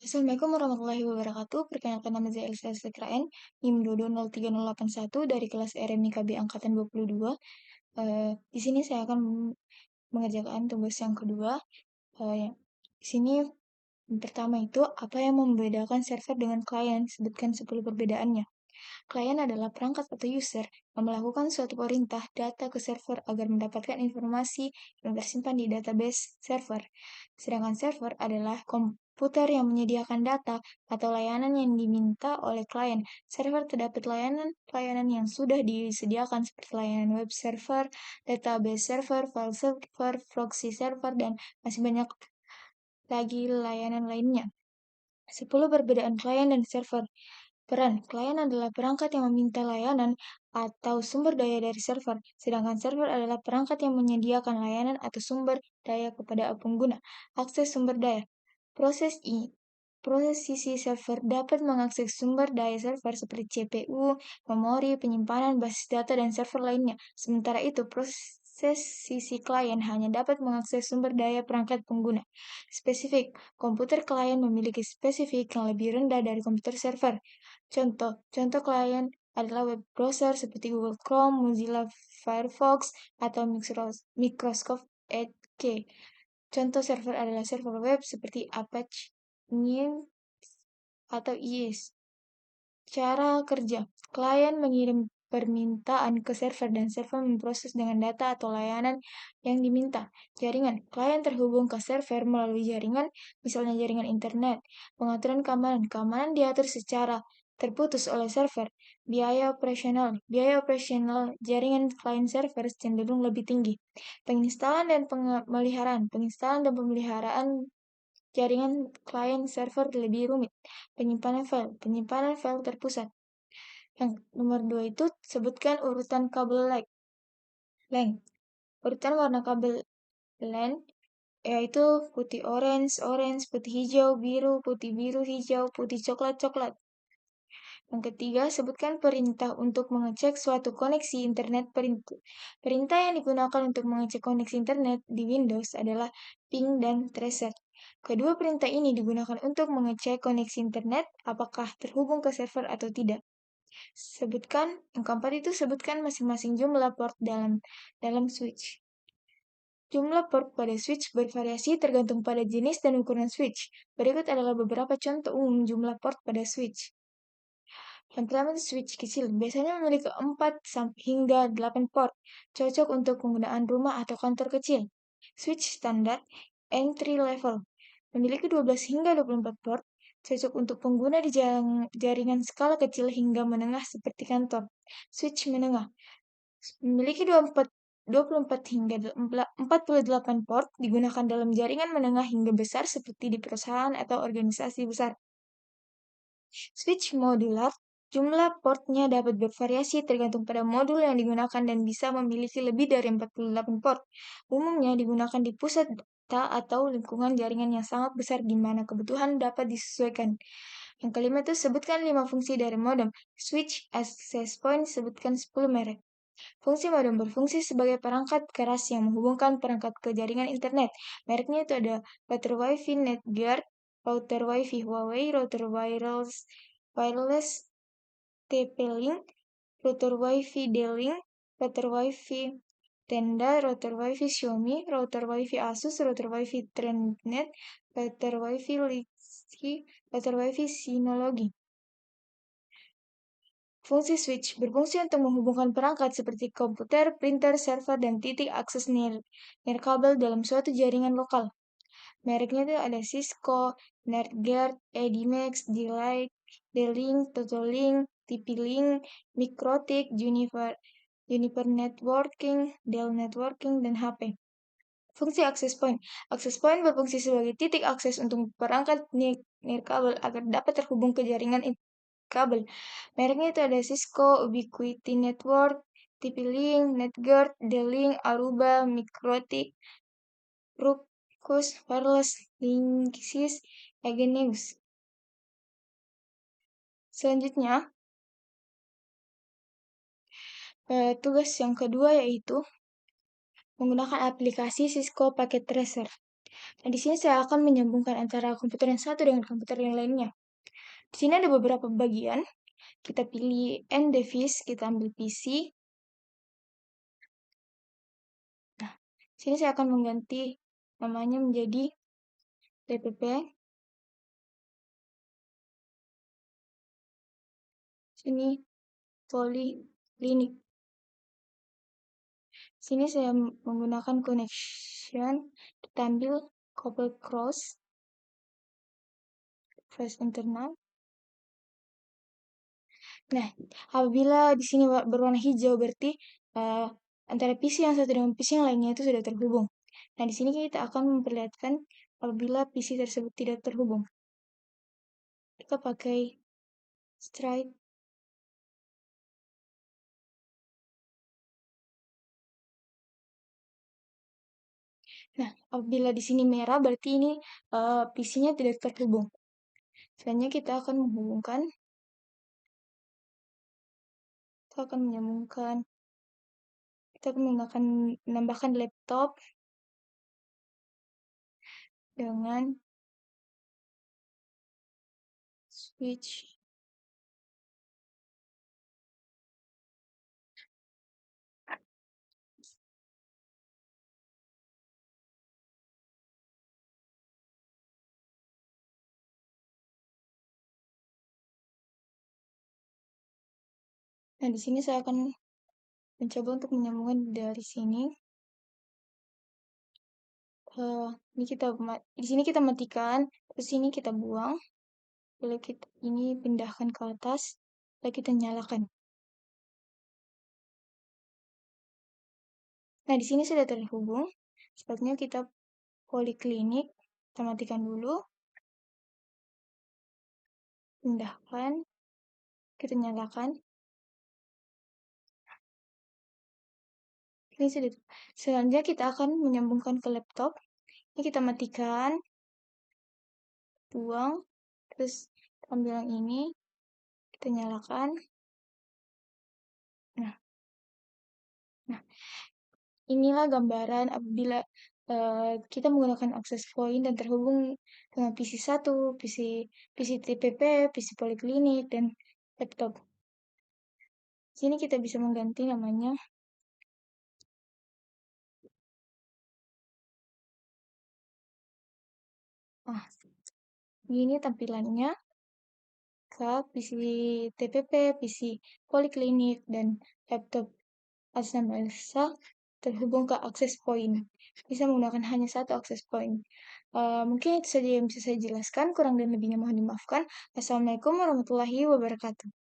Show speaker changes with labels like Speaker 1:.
Speaker 1: Assalamualaikum warahmatullahi wabarakatuh. Perkenalkan nama saya Elsa Sekran, NIM 20301 dari kelas RMIKB Angkatan 22. Di sini saya akan mengerjakan tugas yang kedua. Di sini yang pertama itu, apa yang membedakan server dengan klien? Sebutkan 10 perbedaannya. Klien adalah perangkat atau user yang melakukan suatu perintah data ke server agar mendapatkan informasi yang tersimpan di database server. Sedangkan server adalah komputer yang menyediakan data atau layanan yang diminta oleh klien. Server terdapat layanan yang sudah disediakan seperti layanan web server, database server, file server, proxy server, dan masih banyak lagi layanan lainnya. 10 perbedaan klien dan server. Peran klien adalah perangkat yang meminta layanan atau sumber daya dari server, sedangkan server adalah perangkat yang menyediakan layanan atau sumber daya kepada pengguna. Akses sumber daya. Proses I. Proses sisi server dapat mengakses sumber daya server seperti CPU, memori, penyimpanan, basis data, dan server lainnya. Sementara itu, proses sisi klien hanya dapat mengakses sumber daya perangkat pengguna. Spesifik. Komputer klien memiliki spesifik yang lebih rendah dari komputer server. Contoh klien adalah web browser seperti Google Chrome, Mozilla Firefox, atau Microsoft Edge. Contoh server adalah server web seperti Apache, NIM, atau IIS. Cara kerja. Klien mengirim permintaan ke server dan server memproses dengan data atau layanan yang diminta. Jaringan. Klien terhubung ke server melalui jaringan, misalnya jaringan internet. Pengaturan keamanan. Keamanan diatur secara terputus oleh server. Biaya operasional. Biaya operasional jaringan klien server cenderung lebih tinggi. Penginstalan dan pemeliharaan. Penginstalan dan pemeliharaan jaringan klien server lebih rumit. Penyimpanan file terpusat. Yang nomor 2 itu sebutkan urutan kabel length. Urutan warna kabel LAN yaitu putih orange, putih hijau, biru, putih biru, hijau, putih coklat, coklat. Yang ketiga, sebutkan perintah untuk mengecek suatu koneksi internet. Perintah yang digunakan untuk mengecek koneksi internet di Windows adalah ping dan tracer. Kedua perintah ini digunakan untuk mengecek koneksi internet apakah terhubung ke server atau tidak. Yang keempat itu sebutkan masing-masing jumlah port dalam switch. Jumlah port pada switch bervariasi tergantung pada jenis dan ukuran switch. Berikut adalah beberapa contoh umum jumlah port pada switch. Yang pertama itu switch kecil, biasanya memiliki 4 hingga 8 port, cocok untuk penggunaan rumah atau kantor kecil. Switch standar entry level, memiliki 12 hingga 24 port, cocok untuk pengguna di jaringan skala kecil hingga menengah seperti kantor. Switch menengah, memiliki 24 hingga 48 port, digunakan dalam jaringan menengah hingga besar seperti di perusahaan atau organisasi besar. Switch modular, jumlah portnya dapat bervariasi tergantung pada modul yang digunakan dan bisa memiliki lebih dari 48 port. Umumnya digunakan di pusat data atau lingkungan jaringan yang sangat besar di mana kebutuhan dapat disesuaikan. Yang kelima itu sebutkan 5 fungsi dari modem. Switch access point, sebutkan 10 merek. Fungsi modem berfungsi sebagai perangkat keras yang menghubungkan perangkat ke jaringan internet. Mereknya itu ada router Wi-Fi Netgear, router Wi-Fi Huawei, router wireless TP-Link, router Wi-Fi D-Link, router Wi-Fi Tenda, router Wi-Fi Xiaomi, router Wi-Fi Asus, router Wi-Fi Trendnet, router Wi-Fi Lixi, router Wi-Fi Synology. Fungsi switch berfungsi untuk menghubungkan perangkat seperti komputer, printer, server, dan titik akses nirkabel dalam suatu jaringan lokal. Mereknya itu ada Cisco, NetGuard, Edimax, D-Link, Totolink, TP-Link, Mikrotik, Juniper Networking, Dell Networking, dan HP. Fungsi access point. Access point berfungsi sebagai titik akses untuk perangkat nirkabel agar dapat terhubung ke jaringan kabel. Mereknya itu ada Cisco, Ubiquiti Network, TP-Link, NetGuard, D-Link, Aruba, Mikrotik, Ruckus, Wireless, Linksys, Ageneus. Selanjutnya, tugas yang kedua yaitu menggunakan aplikasi Cisco Packet Tracer. Nah, di sini saya akan menyambungkan antara komputer yang satu dengan komputer yang lainnya. Di sini ada beberapa bagian. Kita pilih End device, kita ambil PC. Nah, sini saya akan mengganti namanya menjadi DPP. Sini Polyclinic. Sini saya menggunakan connection, kita ambil couple cross, flash internal. Nah, apabila di sini berwarna hijau berarti uh, antara PC yang satu dengan PC yang lainnya itu sudah terhubung. Nah, di sini kita akan memperlihatkan apabila PC tersebut tidak terhubung. Kita pakai strike. Nah, apabila di sini merah berarti ini PC-nya tidak terhubung. Selanjutnya kita akan menyambungkan, kita akan menambahkan laptop dengan switch. Nah, di sini saya akan mencoba untuk menyambungkan dari sini. Di sini kita matikan, terus sini kita buang. Lalu kita ini pindahkan ke atas, lalu kita nyalakan. Nah, di sini sudah terhubung. Sepertinya kita poliklinik, kita matikan dulu, pindahkan, kita nyalakan. Ini sudah. Selanjutnya kita akan menyambungkan ke laptop. Ini kita matikan, buang, terus ambil yang ini, kita nyalakan. Nah, nah, inilah gambaran apabila kita menggunakan akses point dan terhubung dengan PC 1, PC TPP, PC Poliklinik, dan laptop. Sini kita bisa mengganti namanya. Ah, ini tampilannya ke PC TPP, PC Poliklinik, dan laptop atas nama Elsa terhubung ke akses point. Bisa menggunakan hanya satu akses point. Mungkin itu saja yang bisa saya jelaskan. Kurang dan lebihnya mohon dimaafkan. Assalamualaikum warahmatullahi wabarakatuh.